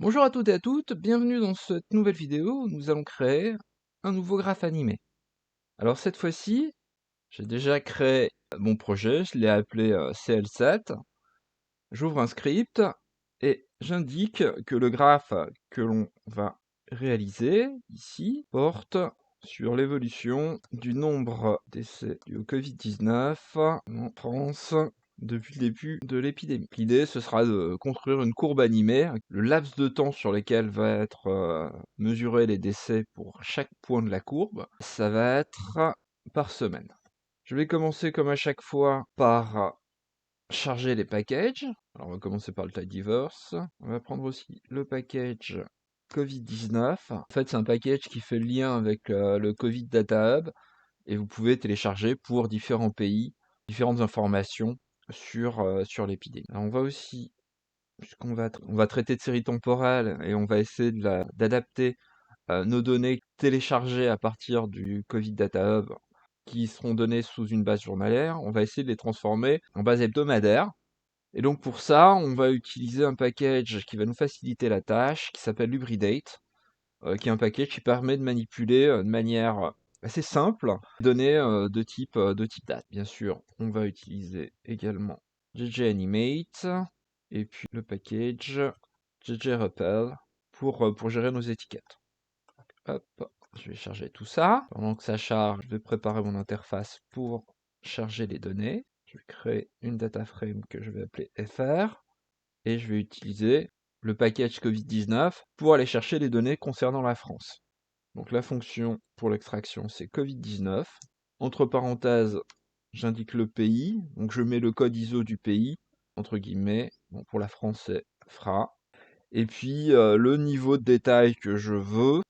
Bonjour à toutes et à toutes, bienvenue dans cette nouvelle vidéo où nous allons créer un nouveau graphe animé. Alors cette fois-ci, j'ai déjà créé mon projet, je l'ai appelé CL7. J'ouvre un script et j'indique que le graphe que l'on va réaliser ici porte sur l'évolution du nombre d'essais du Covid-19 en France depuis le début de l'épidémie. L'idée, ce sera de construire une courbe animée. Le laps de temps sur lequel va être mesuré les décès pour chaque point de la courbe, ça va être par semaine. Je vais commencer comme à chaque fois par charger les packages. Alors on va commencer par le tidyverse. On va prendre aussi le package Covid-19. En fait, c'est un package qui fait le lien avec le Covid Data Hub et vous pouvez télécharger pour différents pays, différentes informations sur l'épidémie. Alors on va aussi, on va traiter de séries temporelles et on va essayer d'adapter nos données téléchargées à partir du Covid Data Hub qui seront données sous une base journalière, on va essayer de les transformer en base hebdomadaire. Et donc pour ça, on va utiliser un package qui va nous faciliter la tâche, qui s'appelle Lubridate, qui est un package qui permet de manipuler de manière assez simple les données de type date. Bien sûr, on va utiliser également ggAnimate et puis le package ggRepel pour gérer nos étiquettes. Hop, je vais charger tout ça. Pendant que ça charge, je vais préparer mon interface pour charger les données. Je vais créer une data frame que je vais appeler fr et je vais utiliser le package Covid-19 pour aller chercher les données concernant la France. Donc la fonction pour l'extraction, c'est Covid-19. Entre parenthèses, j'indique le pays, donc je mets le code ISO du pays, entre guillemets. Bon, pour la France, c'est FRA. Et puis le niveau de détail que je veux,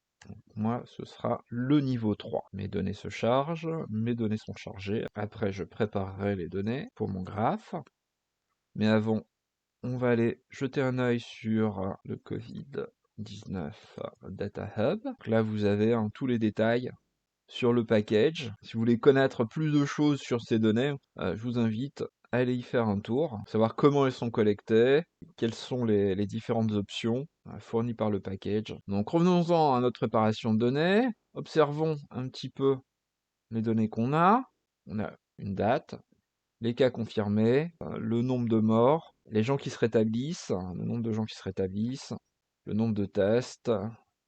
moi, ce sera le niveau 3. Mes données se chargent, mes données sont chargées. Après, je préparerai les données pour mon graphe. Mais avant, on va aller jeter un œil sur le Covid-19 Data Hub. Donc là, vous avez tous les détails sur le package. Si vous voulez connaître plus de choses sur ces données, je vous invite à aller y faire un tour, savoir comment elles sont collectées, quelles sont les différentes options fournies par le package. Donc revenons-en à notre préparation de données, observons un petit peu les données qu'on a. On a une date, les cas confirmés, le nombre de morts, les gens qui se rétablissent, le nombre de gens qui se rétablissent, le nombre de tests,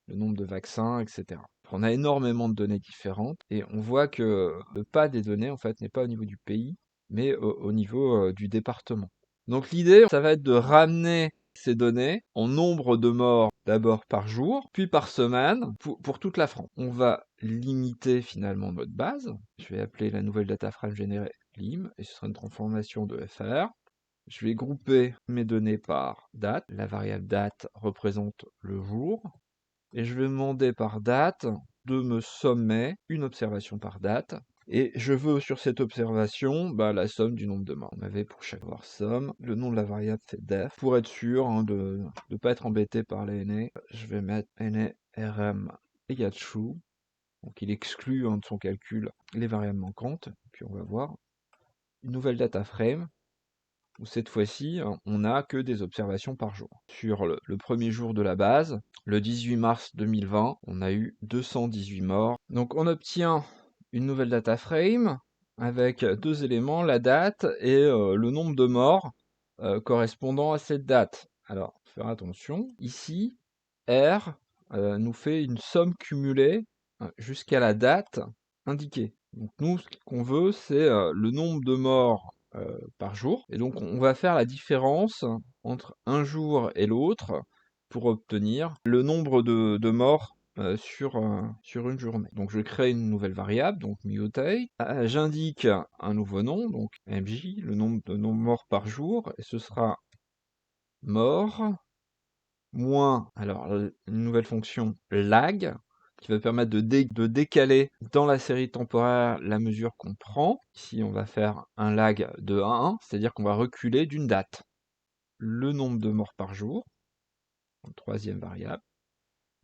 le nombre de vaccins, etc. On a énormément de données différentes et on voit que le pas des données en fait n'est pas au niveau du pays, mais au niveau du département. Donc l'idée, ça va être de ramener ces données en nombre de morts d'abord par jour, puis par semaine pour toute la France. On va limiter finalement notre base. Je vais appeler la nouvelle data frame générée lim, et ce sera une transformation de fr. Je vais grouper mes données par date. La variable date représente le jour. Et je vais demander par date de me sommer une observation par date. Et je veux sur cette observation la somme du nombre de morts. On avait pour chaque var somme, le nom de la variable c'est def. Pour être sûr de ne pas être embêté par les NA, je vais mettre NA rm égale true. Donc il exclut de son calcul les variables manquantes. Puis on va voir une nouvelle data frame où cette fois-ci, on n'a que des observations par jour. Sur le premier jour de la base, le 18 mars 2020, on a eu 218 morts. Donc on obtient une nouvelle data frame avec deux éléments, la date et le nombre de morts correspondant à cette date. Alors, faire attention, ici, R nous fait une somme cumulée jusqu'à la date indiquée. Donc nous, ce qu'on veut, c'est le nombre de morts par jour. Et donc on va faire la différence entre un jour et l'autre pour obtenir le nombre de morts sur une journée. Donc je crée une nouvelle variable, donc mutate. J'indique un nouveau nom, donc mj, le nombre de morts par jour, et ce sera mort moins, alors une nouvelle fonction lag, qui va permettre de décaler dans la série temporaire la mesure qu'on prend. Ici, on va faire un lag de 1, c'est-à-dire qu'on va reculer d'une date. Le nombre de morts par jour, troisième variable.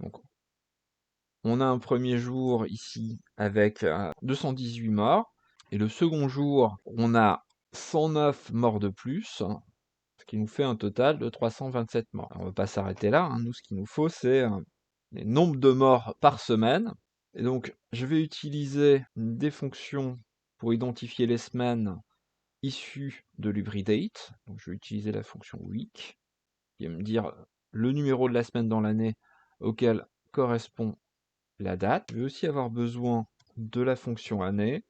Donc, on a un premier jour ici avec 218 morts, et le second jour, on a 109 morts de plus, ce qui nous fait un total de 327 morts. Alors, on va pas s'arrêter là, hein. Nous, ce qu'il nous faut, c'est les nombres de morts par semaine. Et donc, je vais utiliser des fonctions pour identifier les semaines issues de l'hybridate. Donc, je vais utiliser la fonction week, qui va me dire le numéro de la semaine dans l'année auquel correspond la date. Je vais aussi avoir besoin de la fonction année,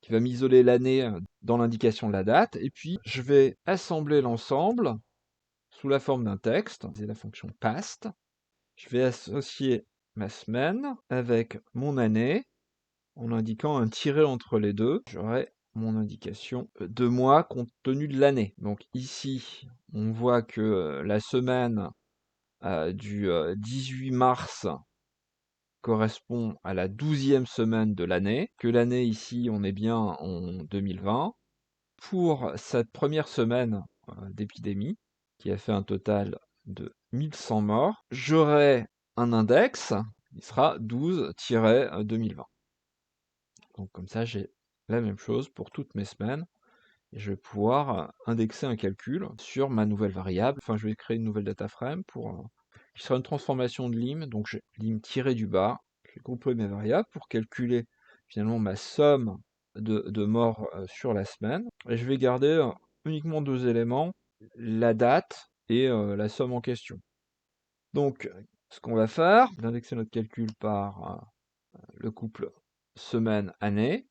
qui va m'isoler l'année dans l'indication de la date. Et puis, je vais assembler l'ensemble sous la forme d'un texte. C'est la fonction past. Je vais associer ma semaine avec mon année en indiquant un tiret entre les deux. J'aurai mon indication de mois compte tenu de l'année. Donc ici, on voit que la semaine du 18 mars correspond à la 12e semaine de l'année, que l'année ici, on est bien en 2020. Pour cette première semaine d'épidémie, qui a fait un total de 1100 morts, j'aurai un index qui sera 12-2020. Donc comme ça, j'ai la même chose pour toutes mes semaines. Et je vais pouvoir indexer un calcul sur ma nouvelle variable. Enfin, je vais créer une nouvelle data frame qui sera une transformation de lim. Donc, j'ai lim tiré du bas. Je vais grouper mes variables pour calculer finalement ma somme de morts sur la semaine. Et je vais garder uniquement deux éléments, la date et la somme en question. Donc, ce qu'on va faire, c'est indexer notre calcul par le couple semaine-année.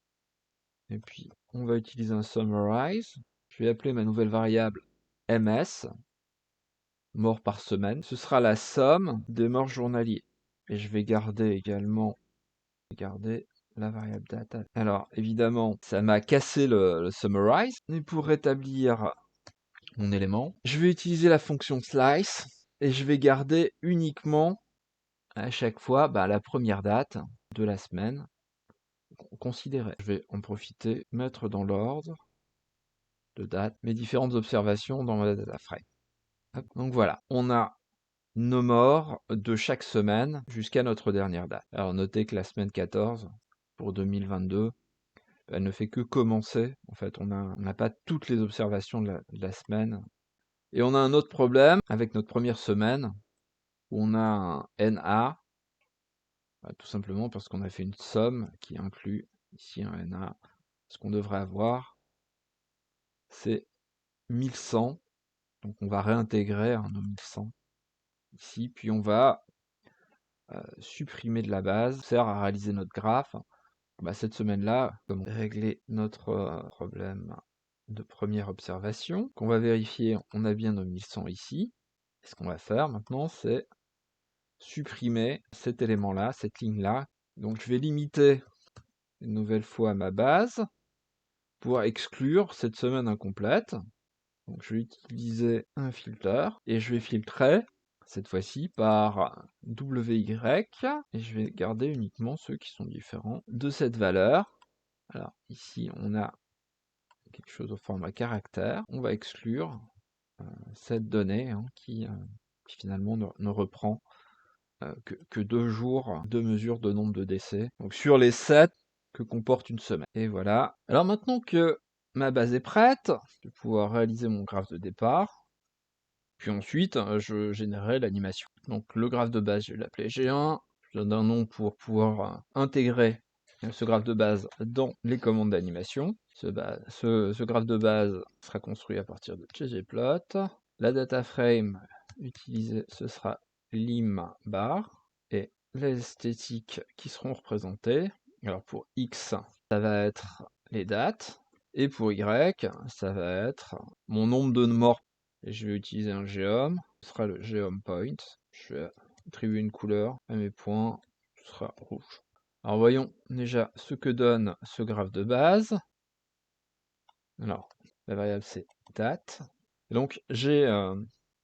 Et puis, on va utiliser un summarize. Je vais appeler ma nouvelle variable ms, morts par semaine. Ce sera la somme des morts journaliers. Et je vais garder également la variable data. Alors, évidemment, ça m'a cassé le summarize. Mais pour rétablir mon élément, je vais utiliser la fonction slice et je vais garder uniquement à chaque fois la première date de la semaine considérée. Je vais en profiter, mettre dans l'ordre de date mes différentes observations dans ma data frame. Hop. Donc voilà, on a nos morts de chaque semaine jusqu'à notre dernière date. Alors notez que la semaine 14 pour 2022, elle ne fait que commencer. En fait, on n'a pas toutes les observations de la semaine. Et on a un autre problème avec notre première semaine, où on a un NA, tout simplement parce qu'on a fait une somme qui inclut ici un NA. Ce qu'on devrait avoir, c'est 1100. Donc on va réintégrer un 1100 ici, puis on va supprimer de la base, ça sert à réaliser notre graphe. Cette semaine-là, comment régler notre problème de première observation, qu'on va vérifier, on a bien nos 1100 ici. Et ce qu'on va faire maintenant, c'est supprimer cet élément-là, cette ligne-là. Donc je vais limiter une nouvelle fois ma base pour exclure cette semaine incomplète. Donc je vais utiliser un filter et je vais filtrer cette fois-ci par WY et je vais garder uniquement ceux qui sont différents de cette valeur. Alors ici on a quelque chose au format caractère. On va exclure cette donnée qui finalement ne reprend que 2 jours de mesure de nombre de décès. Donc sur les 7 que comporte une semaine. Et voilà. Alors maintenant que ma base est prête, je vais pouvoir réaliser mon graphe de départ. Puis ensuite, je générerai l'animation. Donc le graphe de base, je vais l'appeler G1. Je donne un nom pour pouvoir intégrer ce graphe de base dans les commandes d'animation. Ce graphe de base sera construit à partir de ggplot. La data frame utilisée, ce sera lim_bar. Et les esthétiques qui seront représentées. Alors pour X, ça va être les dates. Et pour Y, ça va être mon nombre de morts. Et je vais utiliser un geom, ce sera le geom point. Je vais attribuer une couleur à mes points, ce sera rouge. Alors voyons déjà ce que donne ce graphe de base. Alors, la variable c'est date. Et donc j'ai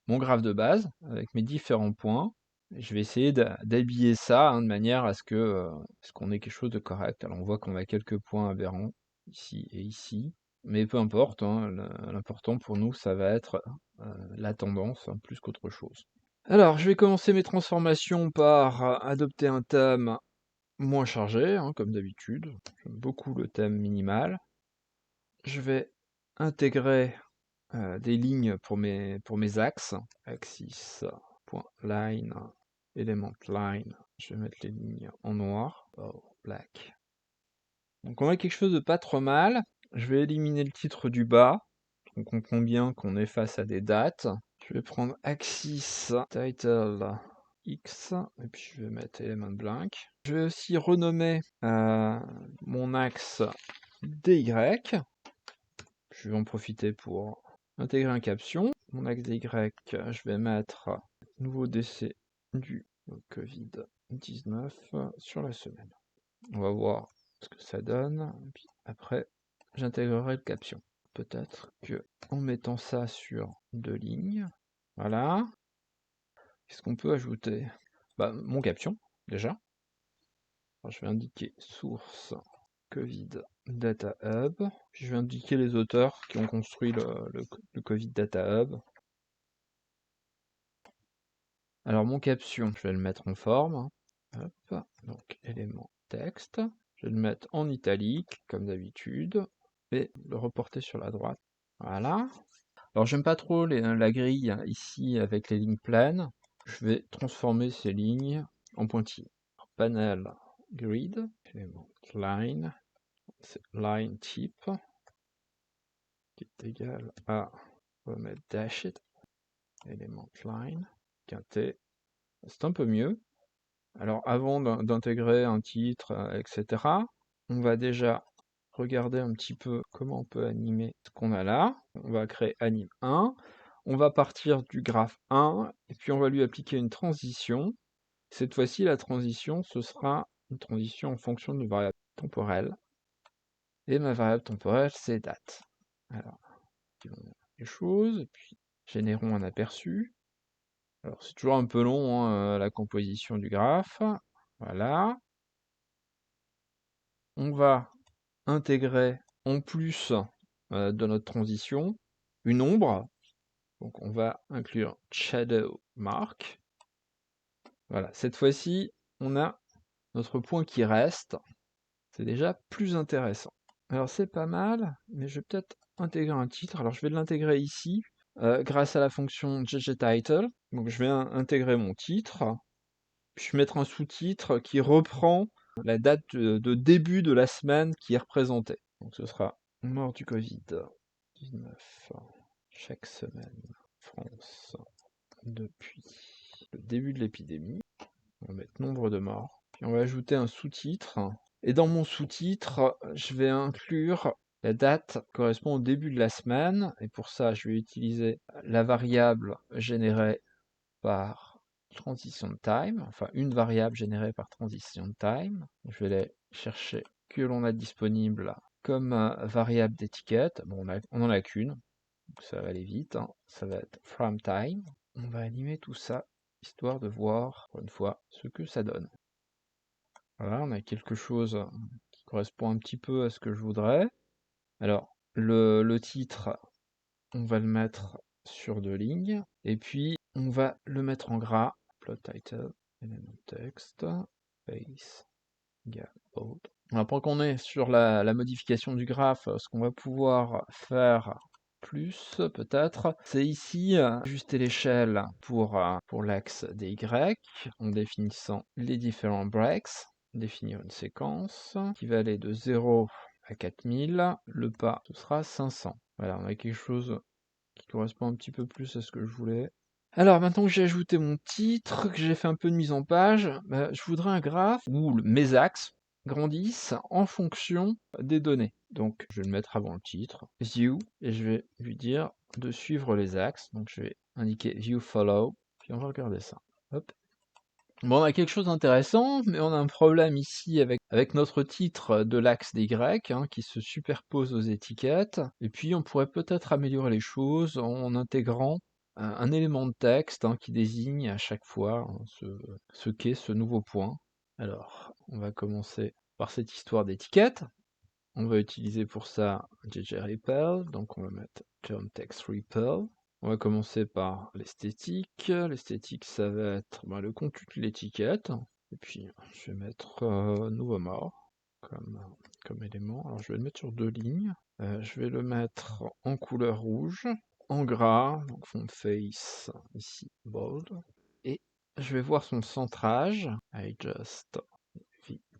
mon graphe de base avec mes différents points. Et je vais essayer d'habiller ça de manière à ce qu'on ait quelque chose de correct. Alors on voit qu'on a quelques points aberrants ici et ici. Mais peu importe, l'important pour nous, ça va être la tendance plus qu'autre chose. Alors, je vais commencer mes transformations par adopter un thème moins chargé, comme d'habitude. J'aime beaucoup le thème minimal. Je vais intégrer des lignes pour mes axes. Axis.line, element line. Je vais mettre les lignes en noir. Oh, black. Donc on a quelque chose de pas trop mal. Je vais éliminer le titre du bas. On comprend bien qu'on est face à des dates. Je vais prendre axis title X, et puis je vais mettre element blank. Je vais aussi renommer mon axe DY. Je vais en profiter pour intégrer un caption. Mon axe DY, je vais mettre nouveau décès du Covid-19 sur la semaine. On va voir ce que ça donne. Et puis après, j'intégrerai le caption. Peut-être que en mettant ça sur 2 lignes, voilà. Qu'est-ce qu'on peut ajouter? Mon caption, déjà. Alors, je vais indiquer source Covid Data Hub. Puis je vais indiquer les auteurs qui ont construit le Covid Data Hub. Alors mon caption, je vais le mettre en forme. Hop, donc élément texte. Je vais le mettre en italique, comme d'habitude, et le reporter sur la droite. Voilà. Alors j'aime pas trop la grille ici avec les lignes pleines. Je vais transformer ces lignes en pointillés. Panel grid, élément line, c'est line type, qui est égal à, on va mettre dashed, élément line, quintet. C'est un peu mieux. Alors avant d'intégrer un titre, etc., on va déjà regarder un petit peu comment on peut animer ce qu'on a là. On va créer anim 1. On va partir du graphe 1, et puis on va lui appliquer une transition. Cette fois-ci, la transition, ce sera une transition en fonction d'une variable temporelle. Et ma variable temporelle, c'est date. Alors, activons les choses, et puis générons un aperçu. Alors, c'est toujours un peu long, hein, la composition du graphe. Voilà. On va intégrer, en plus de notre transition, une ombre. Donc, on va inclure shadow mark. Voilà, cette fois-ci, on a notre point qui reste. C'est déjà plus intéressant. Alors c'est pas mal, mais je vais peut-être intégrer un titre. Alors je vais l'intégrer ici, grâce à la fonction ggtitle. Donc je vais intégrer mon titre, puis je vais mettre un sous-titre qui reprend la date de début de la semaine qui est représentée. Donc ce sera mort du Covid-19 chaque semaine France depuis le début de l'épidémie. On va mettre nombre de morts. Puis on va ajouter un sous-titre. Et dans mon sous-titre, je vais inclure la date qui correspond au début de la semaine. Et pour ça, je vais utiliser la variable générée par transition time. Enfin, une variable générée par transition time. Je vais aller chercher que l'on a disponible comme variable d'étiquette. Bon, on n'en a qu'une. Donc ça va aller vite. Hein. Ça va être from time. On va animer tout ça, histoire de voir, pour une fois, ce que ça donne. Voilà, on a quelque chose qui correspond un petit peu à ce que je voudrais. Alors, le titre, on va le mettre sur 2 lignes, et puis on va le mettre en gras. Plot title, element text, face, gap, out. Alors, pendant qu'on est sur la modification du graphe, ce qu'on va pouvoir faire plus, peut-être, c'est ici ajuster l'échelle pour l'axe des Y, en définissant les différents breaks. Définir une séquence qui va aller de 0 à 4000, le pas ce sera 500. Voilà, on a quelque chose qui correspond un petit peu plus à ce que je voulais. Alors maintenant que j'ai ajouté mon titre, que j'ai fait un peu de mise en page, je voudrais un graphe où mes axes grandissent en fonction des données. Donc je vais le mettre avant le titre, view, et je vais lui dire de suivre les axes. Donc je vais indiquer view follow, puis on va regarder ça. Hop. Bon, on a quelque chose d'intéressant, mais on a un problème ici avec notre titre de l'axe des Y, hein, qui se superpose aux étiquettes. Et puis on pourrait peut-être améliorer les choses en intégrant un élément de texte qui désigne à chaque fois ce qu'est ce nouveau point. Alors, on va commencer par cette histoire d'étiquette. On va utiliser pour ça ggRepel, donc on va mettre term text repel. On va commencer par l'esthétique. L'esthétique, ça va être le contenu de l'étiquette. Et puis, je vais mettre nouveau mort comme élément. Alors, je vais le mettre sur 2 lignes. Je vais le mettre en couleur rouge. en gras, donc font face, ici, bold, et je vais voir son centrage,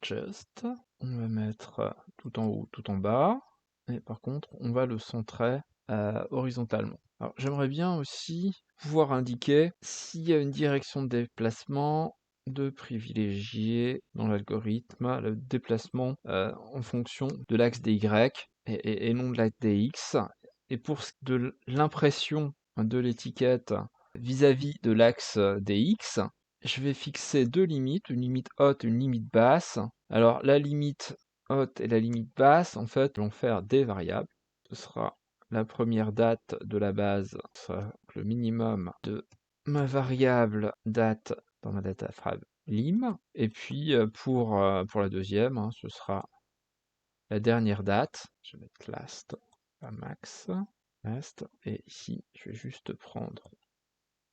just, on va mettre tout en haut, tout en bas, et par contre, on va le centrer horizontalement. Alors, j'aimerais bien aussi pouvoir indiquer s'il y a une direction de déplacement, de privilégier dans l'algorithme le déplacement en fonction de l'axe des Y et non de l'axe des X. Et pour de l'impression de l'étiquette vis-à-vis de l'axe des X, je vais fixer deux limites, une limite haute et une limite basse. Alors la limite haute et la limite basse, en fait, vont faire des variables. Ce sera la première date de la base, ce sera le minimum de ma variable date dans ma data frame lim. Et puis pour la deuxième, hein, ce sera la dernière date. Je vais mettre last, pas max, last. Et ici, je vais juste prendre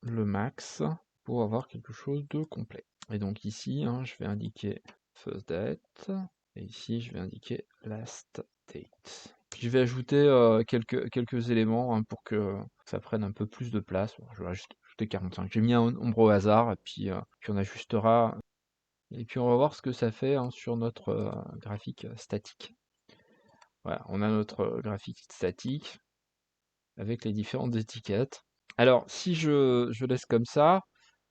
le max pour avoir quelque chose de complet. Et donc ici, hein, je vais indiquer first date, et ici, je vais indiquer last date. Puis je vais ajouter quelques éléments hein, pour que ça prenne un peu plus de place. Bon, je vais juste ajouter 45. J'ai mis un nombre au hasard, et puis on ajustera. Et puis on va voir ce que ça fait hein, sur notre graphique statique. Voilà, on a notre graphique statique avec les différentes étiquettes. Alors, si je laisse comme ça,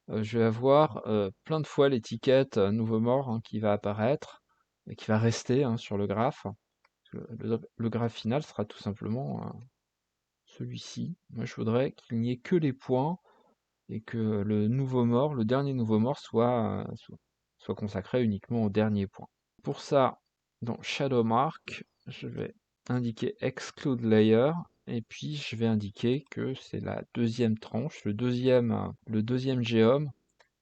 je vais avoir plein de fois l'étiquette nouveau mort hein, qui va apparaître et qui va rester hein, sur le graphe. Le graphe final sera tout simplement celui-ci. Moi, je voudrais qu'il n'y ait que les points et que le nouveau mort, le dernier nouveau mort, soit consacré uniquement au dernier point. Pour ça, dans Shadow Mark, je vais indiquer Exclude Layer et puis je vais indiquer que c'est la deuxième tranche, le deuxième géome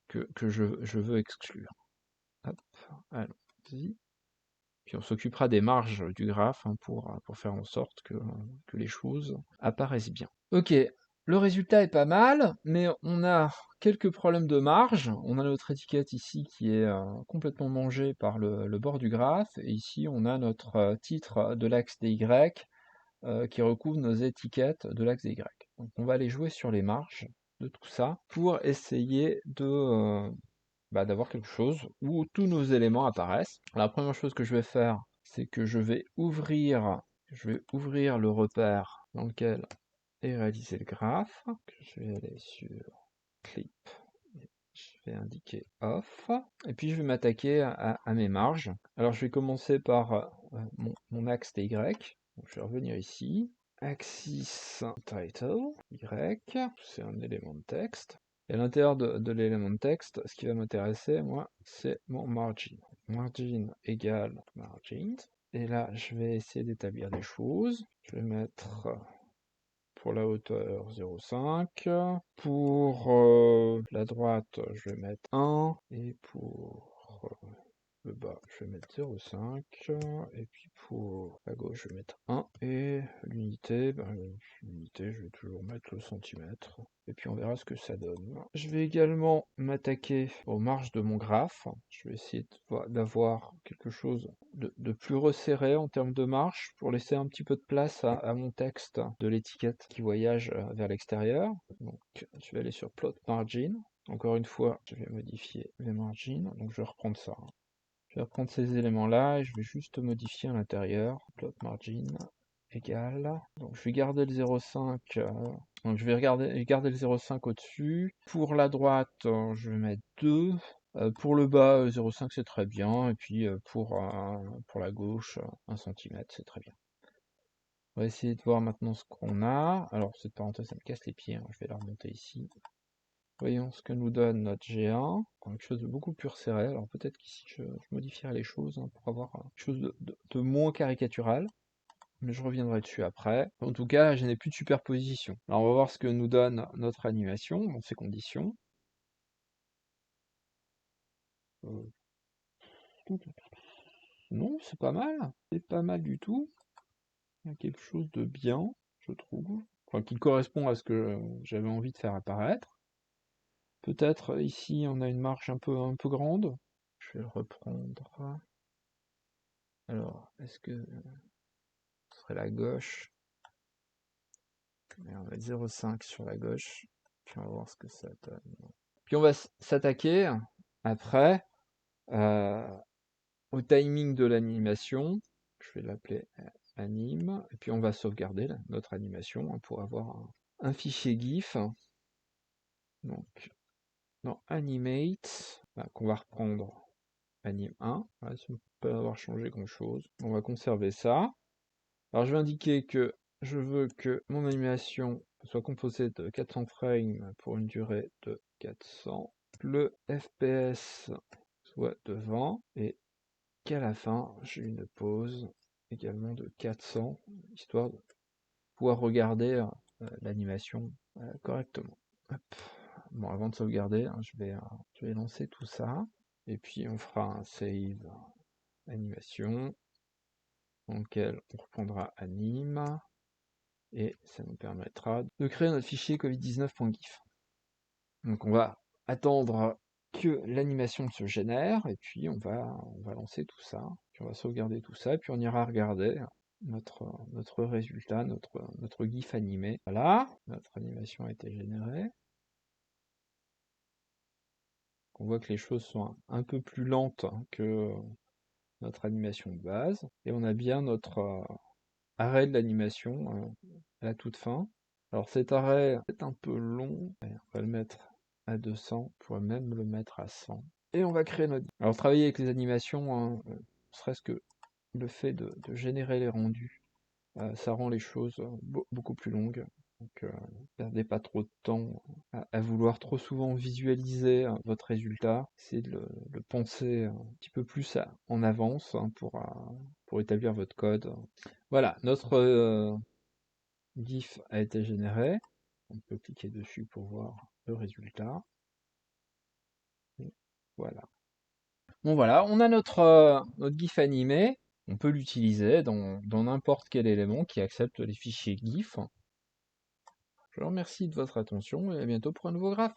que je veux exclure. Hop, allons-y. Puis on s'occupera des marges du graphe hein, pour faire en sorte que les choses apparaissent bien. Ok, le résultat est pas mal, mais on a quelques problèmes de marge. On a notre étiquette ici qui est complètement mangée par le bord du graphe, et ici on a notre titre de l'axe des Y qui recouvre nos étiquettes de l'axe des Y. Donc on va aller jouer sur les marges de tout ça pour essayer d'avoir quelque chose où tous nos éléments apparaissent. La première chose que je vais faire, c'est que je vais ouvrir le repère dans lequel est réalisé le graphe. Je vais aller sur clip, je vais indiquer off, et puis je vais m'attaquer à mes marges. Alors je vais commencer par mon axe des Y. Donc, je vais revenir ici. Axis title, Y, c'est un élément de texte. Et à l'intérieur de l'élément de texte, ce qui va m'intéresser, moi, c'est mon margin. Margin égale margin. Et là, je vais essayer d'établir des choses. Je vais mettre pour la hauteur 0,5. Pour la droite, je vais mettre 1. Et pour le bas, je vais mettre 0,5, et puis pour la gauche, je vais mettre 1, et l'unité, l'unité, je vais toujours mettre le centimètre, et puis on verra ce que ça donne. Je vais également m'attaquer aux marges de mon graphe. Je vais essayer d'avoir quelque chose de plus resserré en termes de marge, pour laisser un petit peu de place à mon texte de l'étiquette qui voyage vers l'extérieur. Donc, je vais aller sur Plot Margin. Encore une fois, je vais modifier les margins, donc je vais reprendre ça. Je vais reprendre ces éléments-là et je vais juste modifier à l'intérieur. Plot margin égale. Donc je vais garder le 0,5. Donc je vais garder le 0,5 au-dessus. Pour la droite, je vais mettre 2. Pour le bas, 0,5 c'est très bien. Et puis pour la gauche, 1 cm c'est très bien. On va essayer de voir maintenant ce qu'on a. Alors cette parenthèse, ça me casse les pieds. Hein. Je vais la remonter ici. Voyons ce que nous donne notre G1. Quelque chose de beaucoup plus resserré. Alors peut-être qu'ici je modifierai les choses hein, pour avoir quelque chose de moins caricatural. Mais je reviendrai dessus après. En tout cas, je n'ai plus de superposition. Alors on va voir ce que nous donne notre animation dans ces conditions. Non, c'est pas mal. C'est pas mal du tout. Il y a quelque chose de bien, je trouve. Enfin, qui correspond à ce que j'avais envie de faire apparaître. Peut-être ici on a une marge un peu grande. Je vais le reprendre. Alors, est-ce que ce serait la gauche? Et on va mettre 0,5 sur la gauche, puis on va voir ce que ça donne. Puis on va s'attaquer après au timing de l'animation. Je vais l'appeler anime, et puis on va sauvegarder notre animation pour avoir un fichier GIF. Donc dans Animate, qu'on va reprendre Anime 1. Voilà, ça ne peut pas avoir changé grand chose. On va conserver ça. Alors je vais indiquer que je veux que mon animation soit composée de 400 frames pour une durée de 400. Le FPS soit de 20 et qu'à la fin j'ai une pause également de 400, histoire de pouvoir regarder l'animation correctement. Hop. Bon, avant de sauvegarder, je vais lancer tout ça, et puis on fera un save animation, dans lequel on reprendra anime, et ça nous permettra de créer notre fichier covid19.gif. Donc on va attendre que l'animation se génère, et puis on va lancer tout ça, puis on va sauvegarder tout ça, et puis on ira regarder notre résultat, notre GIF animé. Voilà, notre animation a été générée. On voit que les choses sont un peu plus lentes que notre animation de base, et on a bien notre arrêt de l'animation à la toute fin. Alors cet arrêt est un peu long, on va le mettre à 200, on pourrait même le mettre à 100. Et on va créer notre... Alors travailler avec les animations, serait-ce que le fait de générer les rendus, ça rend les choses beaucoup plus longues. Donc perdez pas trop de temps à vouloir trop souvent visualiser votre résultat. Essayez de le penser un petit peu plus en avance pour établir votre code. Voilà, notre GIF a été généré. On peut cliquer dessus pour voir le résultat. Et voilà. Bon voilà, on a notre GIF animé. On peut l'utiliser dans n'importe quel élément qui accepte les fichiers GIF. Je vous remercie de votre attention et à bientôt pour un nouveau graphe.